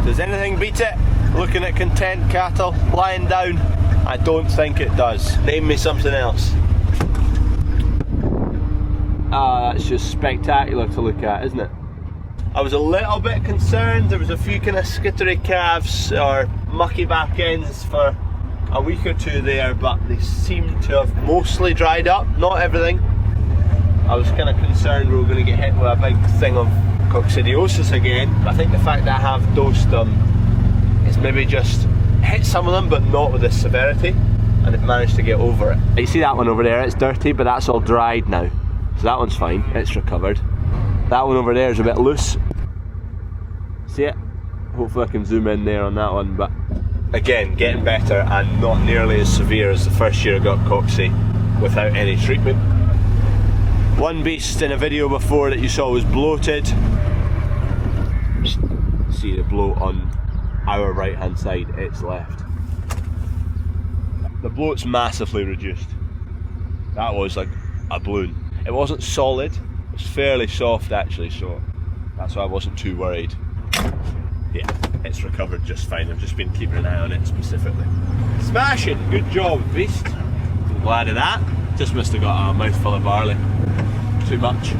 Does anything beat it? Looking at content cattle lying down? I don't think it does. Name me something else. Ah, that's just spectacular to look at, isn't it? I was a little bit concerned. There was a few kind of skittery calves or mucky back ends for a week or two there, but they seem to have mostly dried up, not everything. I was kind of concerned we were going to get hit with a big thing of coccidiosis again, but I think the fact that I have dosed them is maybe just hit some of them, but not with this severity, and they've managed to get over it. You see that one over there, it's dirty, but that's all dried now. So that one's fine, it's recovered. That one over there is a bit loose. See it? Hopefully I can zoom in there on that one, but again, getting better and not nearly as severe as the first year I got coxy without any treatment. One beast in a video before that you saw was bloated. See the bloat on our right hand side, it's left. The bloat's massively reduced. That was like a balloon. It wasn't solid, it was fairly soft actually, so that's why I wasn't too worried. Yeah, it's recovered just fine. I've just been keeping an eye on it specifically. Smashing! Good job, beast. I'm glad of that. Just must have got a mouthful of barley. Too much.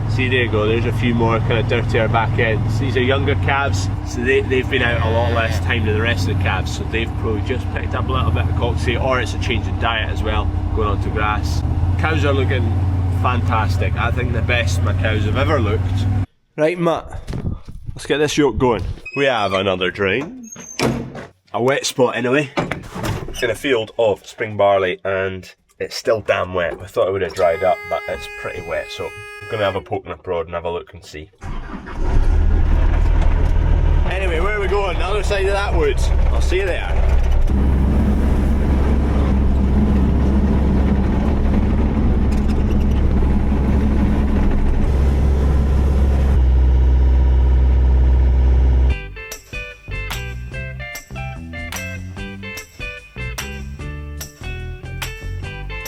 See, there you go, there's a few more kind of dirtier back ends. These are younger calves, so they've been out a lot less time than the rest of the calves, so they've probably just picked up a little bit of coxy, or it's a change in diet as well, going on to grass. Cows are looking fantastic. I think the best my cows have ever looked. Right, Matt, let's get this yoke going. We have another drain. A wet spot anyway. It's in a field of spring barley and it's still damn wet. I thought it would have dried up, but it's pretty wet, so I'm going to have a poke and a prod and have a look and see. Anyway, where are we going? The other side of that wood. I'll see you there.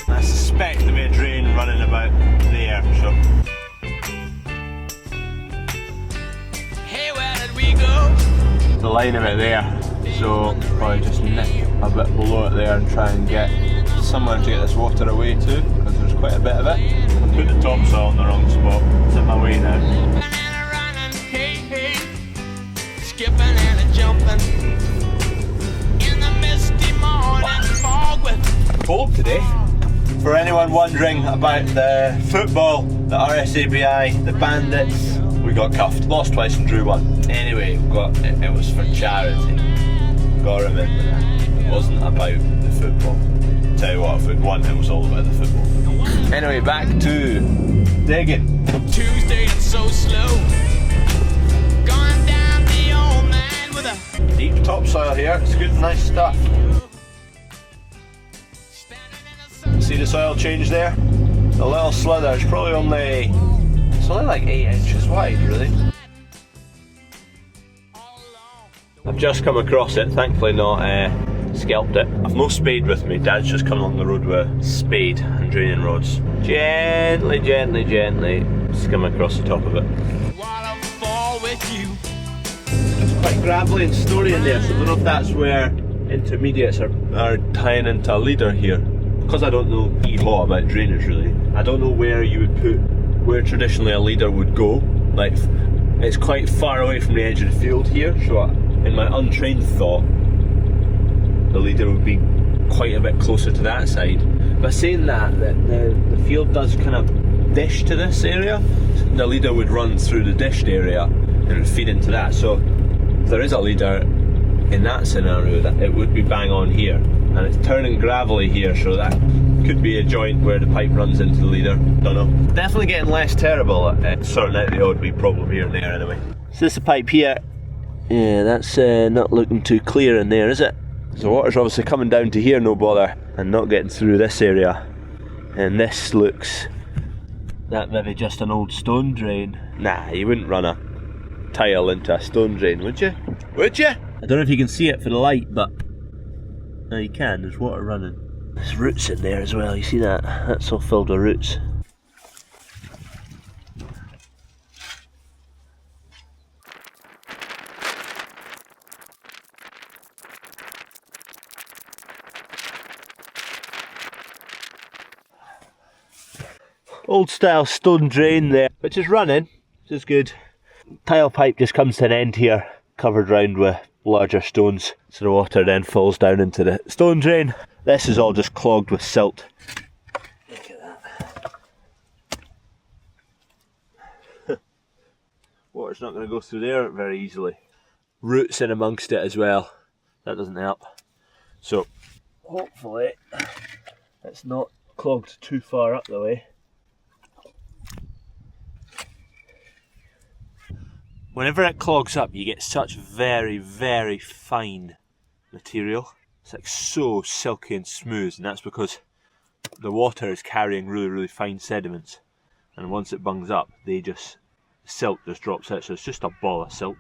I suspect there'll be a drain running about there, so. Hey, where did we go? The line of it there, so probably just nip a bit below it there and try and get somewhere to get this water away to, because there's quite a bit of it. I put the topsoil in the wrong spot, it's in my way now. Hey, hey, skipping and a jumping in the misty morning fog with Cold today. For anyone wondering about the football, the RSABI, the Bandits, we got cuffed. Lost twice and drew one. Anyway, it was for charity. Gotta remember that. It wasn't about the football. Tell you what, if we'd won, it was all about the football. Anyway, back to digging. Tuesday and so slow. Going down the old man with a Deep topsoil here, it's good, nice stuff. See the soil change there? The little slither is probably only, it's only like 8 inches wide really. I've just come across it, thankfully not scalped it. I've no spade with me, Dad's just come along the road with a spade and draining rods. Gently, gently, gently skim across the top of it. waterfall with you. It's quite gravelly and stony in there, so I don't know if that's where intermediates are tying into a leader here. Because I don't know a lot about drainage really, I don't know where you would put, where traditionally a leader would go. Like, it's quite far away from the edge of the field here, so in my untrained thought, the leader would be quite a bit closer to that side. But saying that, the field does kind of dish to this area, the leader would run through the dished area and it would feed into that. So if there is a leader in that scenario, that it would be bang on here. And it's turning gravelly here, so that could be a joint where the pipe runs into the leader. Don't know. Definitely getting less terrible at sorting out the odd wee problem here and there anyway. So this is the pipe here. Yeah, that's not looking too clear in there, is it? So the water's obviously coming down to here, no bother, and not getting through this area. And this looks, that maybe just an old stone drain. Nah, you wouldn't run a tile into a stone drain, would you? Would you? I don't know if you can see it for the light, but no, you can, there's water running. There's roots in there as well, you see that? That's all filled with roots. old style stone drain there, which is running, which is good. Tile pipe just comes to an end here, covered round with larger stones, so the water then falls down into the stone drain. This is all just clogged with silt. Look at that. Water's not going to go through there very easily. Roots in amongst it as well, that doesn't help. So hopefully it's not clogged too far up the way. Whenever it clogs up, you get such very, very fine material. It's like so silky and smooth, and that's because the water is carrying really, really fine sediments. And once it bungs up, silt just drops out, so it's just a ball of silt.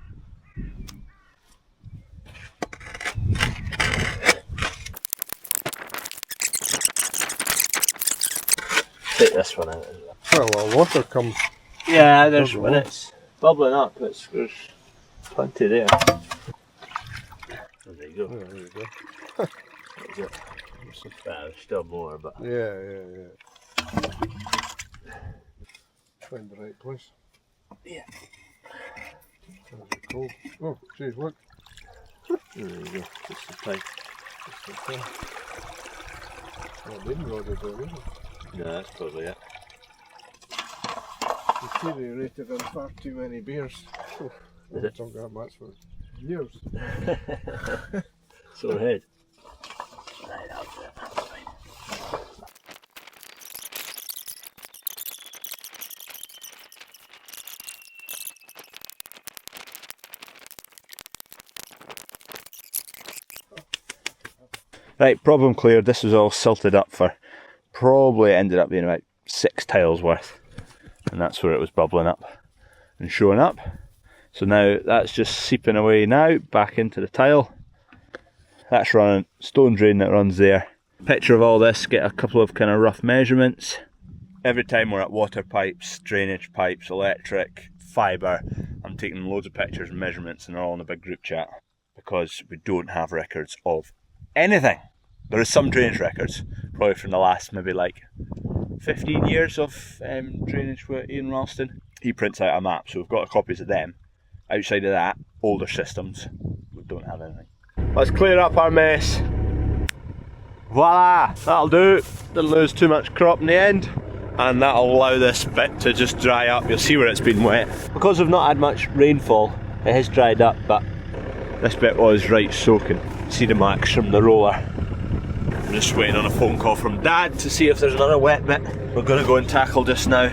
Take this one out. Well, water comes. Yeah, there's when it's bubbling up, there's plenty there. There you go. Oh, there you go. That's it. There's still more, but Yeah. Find the right place. yeah. There's the coal. Oh, geez, look. There you go. Just the pipe. Well, they didn't order there, is it? No, that's probably it. Deteriorated in far too many beers. Oh, I haven't drunk that much for years. Sore head. Right out there, that's fine. Right, problem cleared. This was all silted up for probably ended up being about 6 tiles worth, and that's where it was bubbling up and showing up. So now that's just seeping away now back into the tile. That's running, stone drain that runs there. Picture of all this, get a couple of kind of rough measurements. Every time we're at water pipes, drainage pipes, electric, fibre, I'm taking loads of pictures and measurements, and they're all in a big group chat because we don't have records of anything. There is some drainage records, probably from the last maybe like 15 years of drainage with Ian Ralston. He prints out a map, so we've got copies of them. Outside of that, older systems, we don't have anything. Let's clear up our mess. Voila, that'll do. Didn't lose too much crop in the end, and that'll allow this bit to just dry up. You'll see where it's been wet. Because we've not had much rainfall, it has dried up, but this bit was right soaking. See the marks from the roller. I'm just waiting on a phone call from Dad to see if there's another wet bit. We're going to go and tackle just now.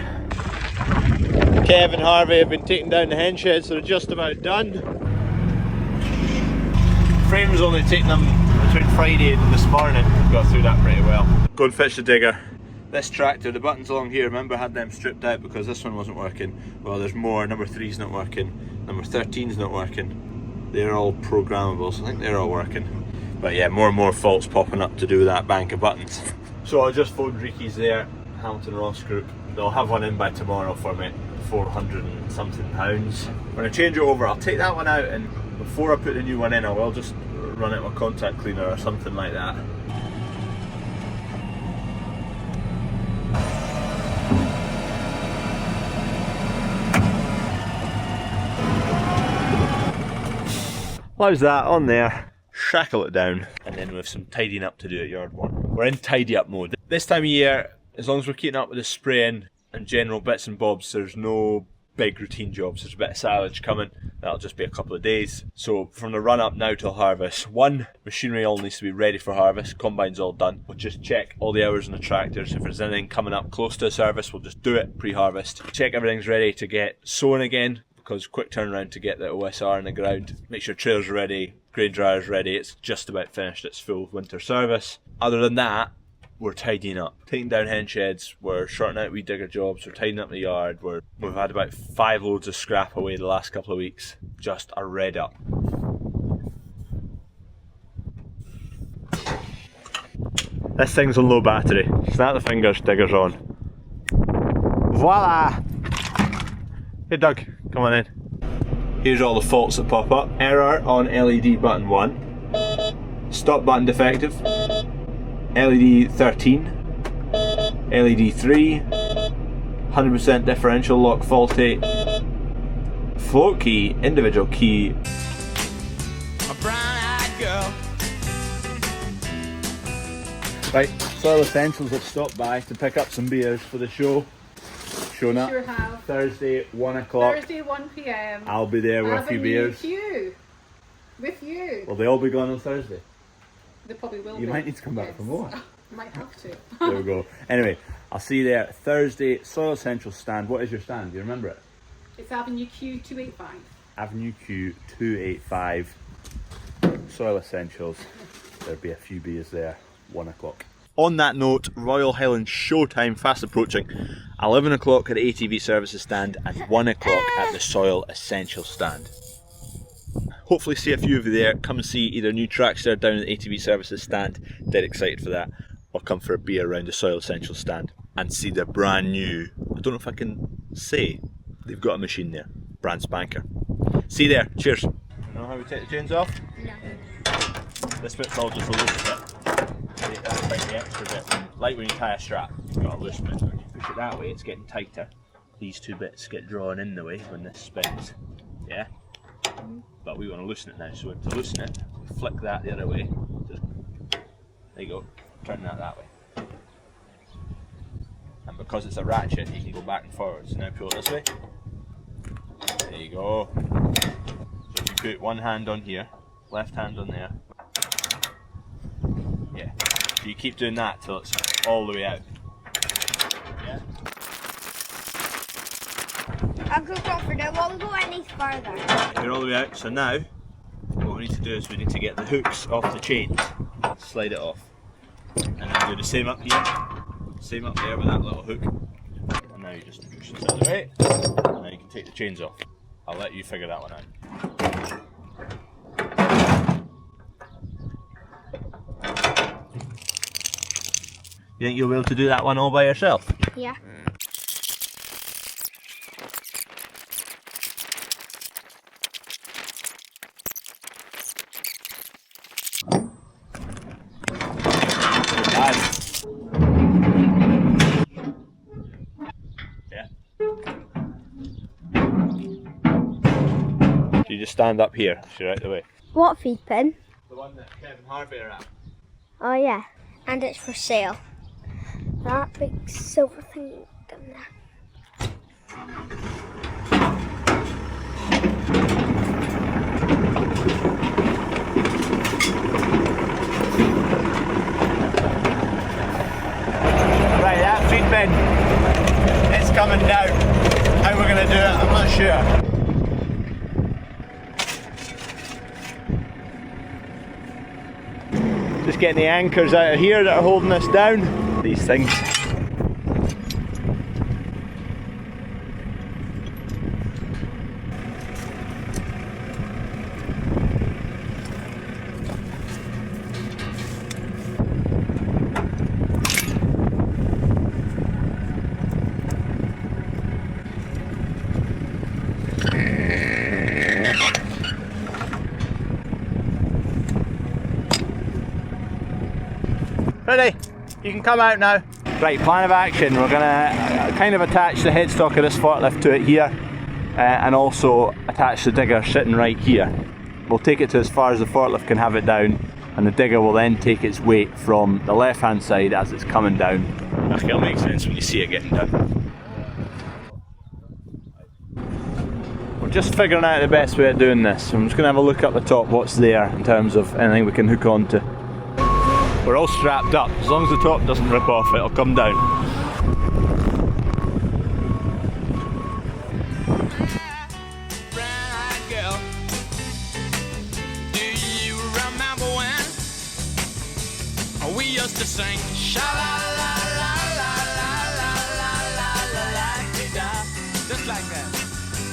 Kev and Harvey have been taking down the hen sheds, so they're just about done. Frame's only taken them between Friday and this morning. Got through that pretty well. Go and fetch the digger. This tractor, the buttons along here, remember I had them stripped out because this one wasn't working. Well, there's more. Number 3's not working. Number 13's not working. They're all programmable, so I think they're all working. But yeah, more and more faults popping up to do with that bank of buttons. So I just phoned Ricky's there, Hamilton Ross Group. They'll have one in by tomorrow for me, £400 and something. When I change it over, I'll take that one out, and before I put the new one in, I will just run it with contact cleaner or something like that. How's that on there? Shackle it down, and then we have some tidying up to do at yard 1. We're in tidy up mode. This time of year, as long as we're keeping up with the spraying and general bits and bobs, there's no big routine jobs. There's a bit of silage coming, that'll just be a couple of days. So from the run up now till harvest, machinery all needs to be ready for harvest, combine's all done. We'll just check all the hours on the tractors. If there's anything coming up close to a service, we'll just do it pre-harvest. Check everything's ready to get sown again, because quick turnaround to get the OSR in the ground. Make sure trailers are ready, grain dryer's ready, it's just about finished, it's full winter service. Other than that, we're tidying up. Taking down hen sheds, we're sorting out wee digger jobs, we're tidying up the yard, we've had about 5 loads of scrap away the last couple of weeks. Just a red up. This thing's on low battery. Snap the fingers, digger's on. Voila! Hey Doug, come on in. Here's all the faults that pop up. Error on LED button 1. Stop button defective. LED 13. LED 3. 100% differential lock faulty. Float key, individual key. A brown-eyed girl. Right, Soil Essentials have stopped by to pick up some beers for the show. Showing up Sure have. Thursday, 1 o'clock. Thursday, 1 p.m. I'll be there with a few beers. With you. Will they all be gone on Thursday? They probably will. You might need to come back for more. Might have to. There we go. Anyway, I'll see you there Thursday. Soil Essentials stand. What is your stand? Do you remember it? It's Avenue Q 285. Avenue Q 285. Soil Essentials. There'll be a few beers there. 1 o'clock. On that note, Royal Highland showtime fast approaching. 11 o'clock at the ATV services stand and 1 o'clock at the Soil Essentials stand. Hopefully see a few of you there. Come and see either new Trackster down at the ATV services stand, dead excited for that, or come for a beer around the Soil Essentials stand and see the brand new, I don't know if I can say, they've got a machine there, brand spanker. See you there, cheers. Know how we take the chains off? No. This bit's all just a loose bit. That's about the extra bit. Like when you tie a strap, you've got a loose bit. When you push it that way, it's getting tighter. These two bits get drawn in the way when this spins. Yeah? But we want to loosen it now, so to loosen it, we flick that the other way. Just, there you go, turn that way. And because it's a ratchet, you can go back and forward. So now pull it this way. There you go. So if you put one hand on here, left hand on there. Yeah. So you keep doing that till it's all the way out. Yeah. Uncle Crawford, I won't go any further. You're all the way out. So now, what we need to do is we need to get the hooks off the chains, slide it off, and then do the same up here, same up there with that little hook. And now you just push this out of the way, and now you can take the chains off. I'll let you figure that one out. You think you'll be able to do that one all by yourself? Yeah. Yeah. You just stand up here, so you're out the way. What feed pin? The one that Kevin Harvey are at. Oh yeah. And it's for sale. That big silver thing down there. Right, that feed bin, it's coming down. How we're going to do it, I'm not sure. Just getting the anchors out of here that are holding us down. These things. Ready? You can come out now. Right, plan of action. We're going to kind of attach the headstock of this forklift to it here and also attach the digger sitting right here. We'll take it to as far as the forklift can have it down, and the digger will then take its weight from the left hand side as it's coming down. I think it'll make sense when you see it getting done. We're just figuring out the best way of doing this. I'm just going to have a look up the top what's there in terms of anything we can hook onto. We're all strapped up. As long as the top doesn't rip off, it'll come down. Brown-eyed girl. Do you remember when we used to sing sha-la-la-la-la-la-la-la-la-la-la-la-la-la-la-la, just like that.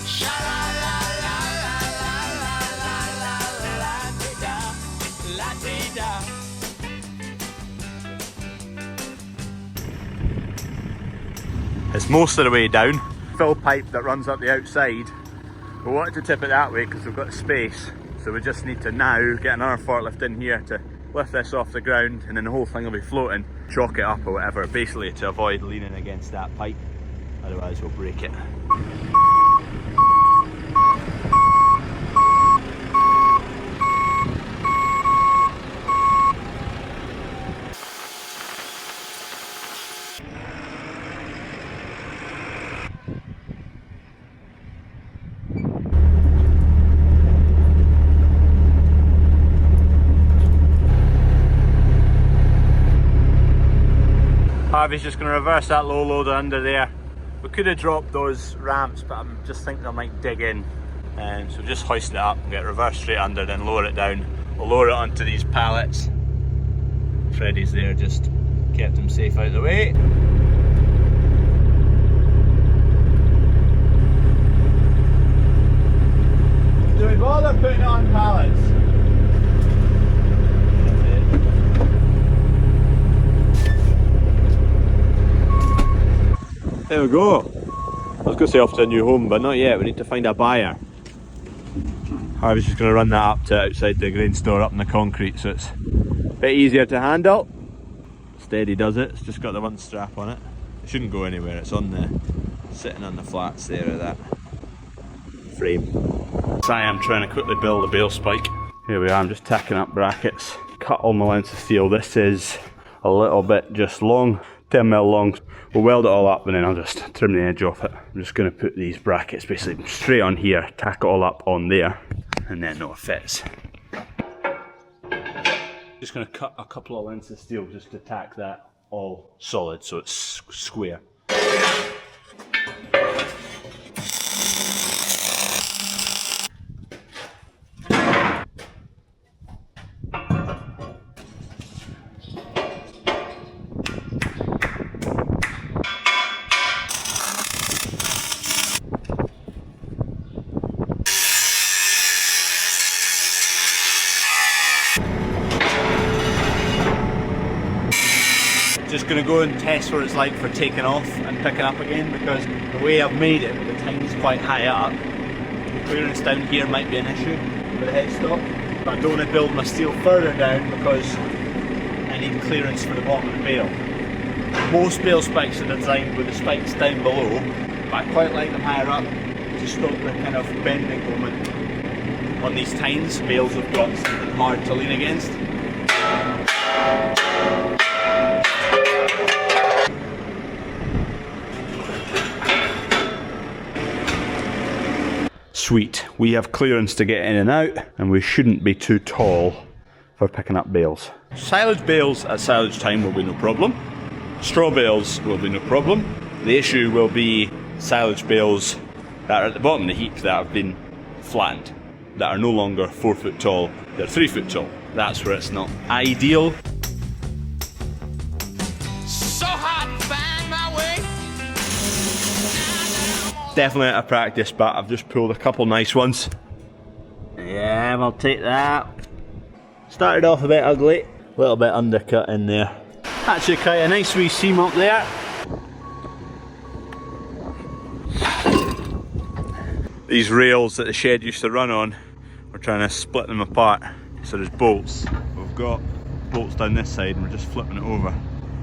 Sha-la-la-la-la-la-la-la-la-la-la-la-la. It's most of the way down. Fill pipe that runs up the outside. We wanted to tip it that way because we've got space. So we just need to now get another forklift in here to lift this off the ground, and then the whole thing will be floating. Chalk it up or whatever, basically to avoid leaning against that pipe. otherwise we'll break it. Harvey's just going to reverse that low loader under there. We could have dropped those ramps, but I'm just thinking I might dig in. So just hoist it up, get reverse straight under, then lower it down. We'll lower it onto these pallets. Freddie's there, just kept him safe out of the way. Do we bother putting it on pallets? There we go. I was going to say off to a new home, but not yet. We need to find a buyer. Harvey's just going to run that up to outside the grain store up in the concrete, so it's a bit easier to handle. Steady does it. It's just got the one strap on it. It shouldn't go anywhere. It's on the sitting on the flats there of that frame. So I am trying to quickly build a bale spike. Here we are. I'm just tacking up brackets. Cut all my lengths of steel. This is a little bit just long, 10mm long. We'll weld it all up and then I'll just trim the edge off it. I'm just going to put these brackets basically straight on here, tack it all up on there, and then no, it fits. Just going to cut a couple of lengths of steel just to tack that all solid so it's square. Just going to go and test what it's like for taking off and picking up again, because the way I've made it, the time's quite high up. The clearance down here might be an issue with the headstock, but I don't want to build my steel further down because I need clearance for the bottom of the bale. Most bale spikes are designed with the spikes down below, but I quite like them higher up to stop the kind of bending moment. On these tines, bales have got something hard to lean against. Sweet, we have clearance to get in and out, and we shouldn't be too tall for picking up bales. Silage bales at silage time will be no problem. Straw bales will be no problem. The issue will be silage bales that are at the bottom of the heap that have been flattened, that are no longer 4 foot tall, they're 3 foot tall. That's where it's not ideal. So hard to find my way. Definitely out of practice, but I've just pulled a couple nice ones. Yeah, we'll take that. Started off a bit ugly, a little bit undercut in there. Actually quite a nice wee seam up there. These rails that the shed used to run on, we're trying to split them apart. So there's bolts. We've got bolts down this side and we're just flipping it over.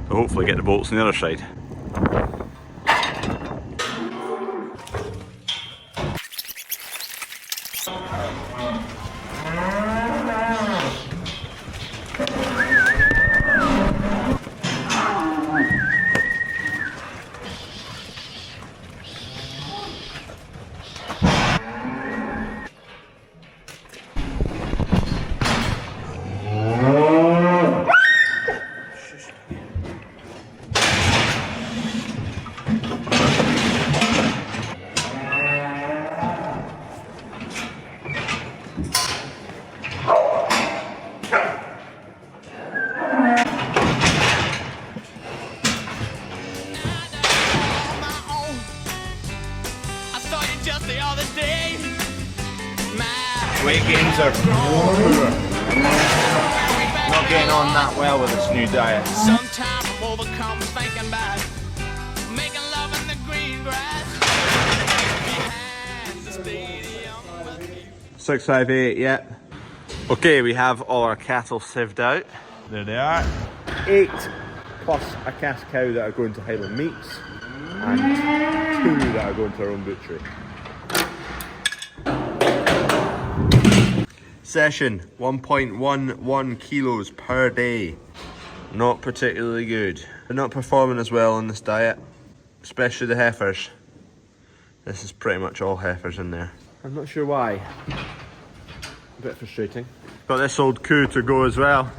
So hopefully get the bolts on the other side. Weight gains are not getting on that well with this new diet. Sometimes I'm overcome thinking about making love in the green grass behind the stadium with you. 658, yeah. Okay, we have all our cattle sieved out. There they are. 8 plus a cash cow that are going to Highland Meats, and 2 that are going to our own butchery. Session 1.11 kilos per day. Not particularly good. They're not performing as well on this diet, especially the heifers. This is pretty much all heifers in there. I'm not sure why. A bit frustrating. Got this old cow to go as well.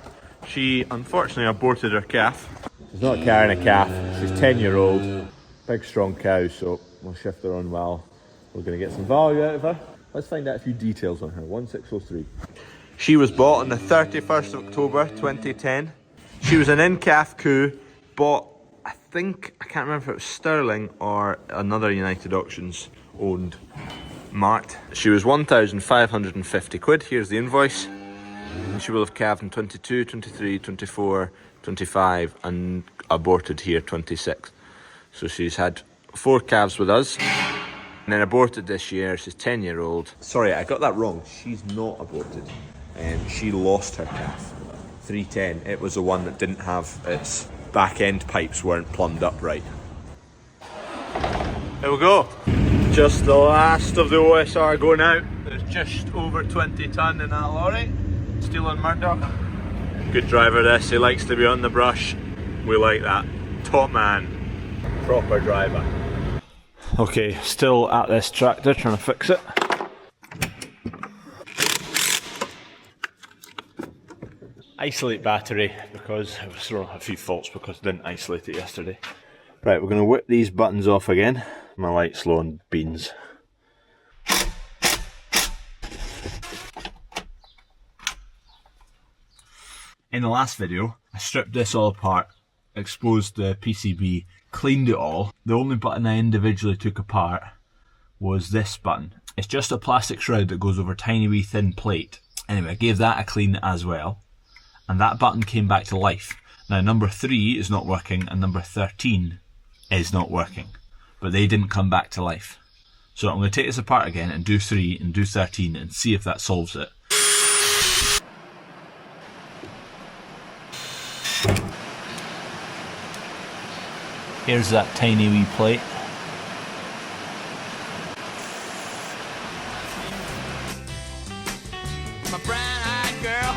She unfortunately aborted her calf. She's not carrying a calf. She's 10-year-old. Big strong cow, so we'll shift her on well. We're going to get some value out of her. Let's find out a few details on her. 1603. She was bought on the 31st of October 2010. She was an in-calf cow, bought, I can't remember if it was Sterling or another United Auctions owned marked. She was 1,550 quid. Here's the invoice. And she will have calved in 22, 23, 24, 25 and aborted here 26. So she's had 4 calves with us and then aborted this year. She's 10-year-old. Sorry, I got that wrong. She's not aborted. She lost her calf. 310. It was the one that didn't have its back end pipes weren't plumbed up right. There we go. Just the last of the OSR going out. There's just over 20 tonne in that lorry. Still on Murdoch. Good driver this, he likes to be on the brush. We like that. Top man. Proper driver. Okay, still at this tractor trying to fix it. Isolate battery because it was throwing a few faults because I didn't isolate it yesterday. Right, we're going to whip these buttons off again. My light's low on beans. In the last video, I stripped this all apart, exposed the PCB, cleaned it all. The only button I individually took apart was this button. It's just a plastic shroud that goes over a tiny wee thin plate. Anyway, I gave that a clean as well. And that button came back to life. Now number 3 is not working and number 13 is not working. But they didn't come back to life. So I'm going to take this apart again and do 3 and do 13 and see if that solves it. Here's that tiny wee plate. My brown-eyed girl.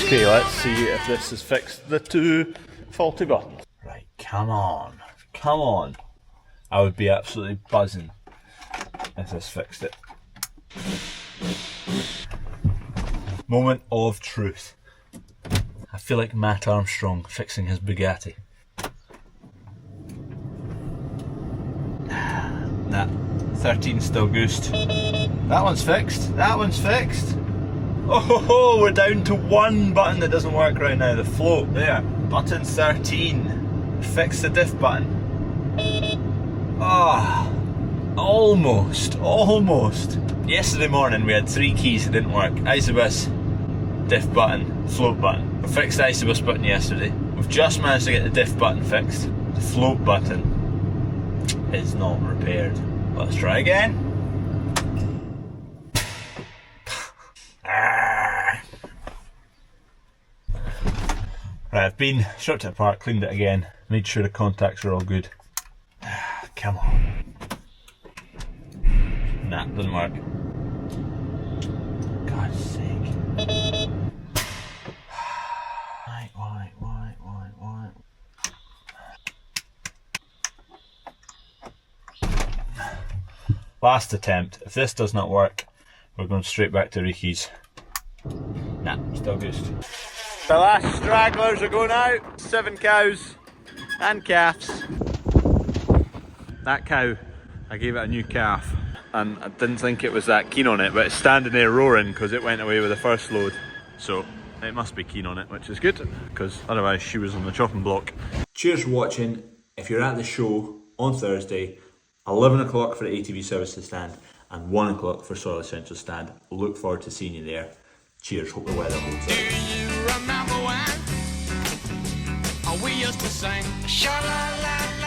Okay, let's see if this has fixed the 2 faulty buttons. Right, come on. Come on. I would be absolutely buzzing if this fixed it. Moment of truth. I feel like Matt Armstrong fixing his Bugatti. Nah, 13's still goosed. That one's fixed. That one's fixed. Oh ho ho, we're down to 1 button that doesn't work right now. The float there. Button 13. Fix the diff button. Ah, almost. Yesterday morning we had 3 keys that didn't work. Isobus, diff button, float button. We fixed the Isobus button yesterday. We've just managed to get the diff button fixed. The float button is not repaired. Let's try again. Right, I've been, stripped it apart, cleaned it again, made sure the contacts are all good. Come on. Nah, doesn't work. God's sake. Why? Last attempt. If this does not work, we're going straight back to Riki's. Nah, still goosed. The last stragglers are going out. 7 cows and calves. That cow, I gave it a new calf and I didn't think it was that keen on it, but it's standing there roaring because it went away with the first load. So it must be keen on it, which is good because otherwise she was on the chopping block. Cheers for watching. If you're at the show on Thursday, 11 o'clock for the ATV services stand and 1 o'clock for Soil Essentials stand. Look forward to seeing you there. Cheers, hope the weather holds Do out. you remember when we used to sing? Sha-la-la-la.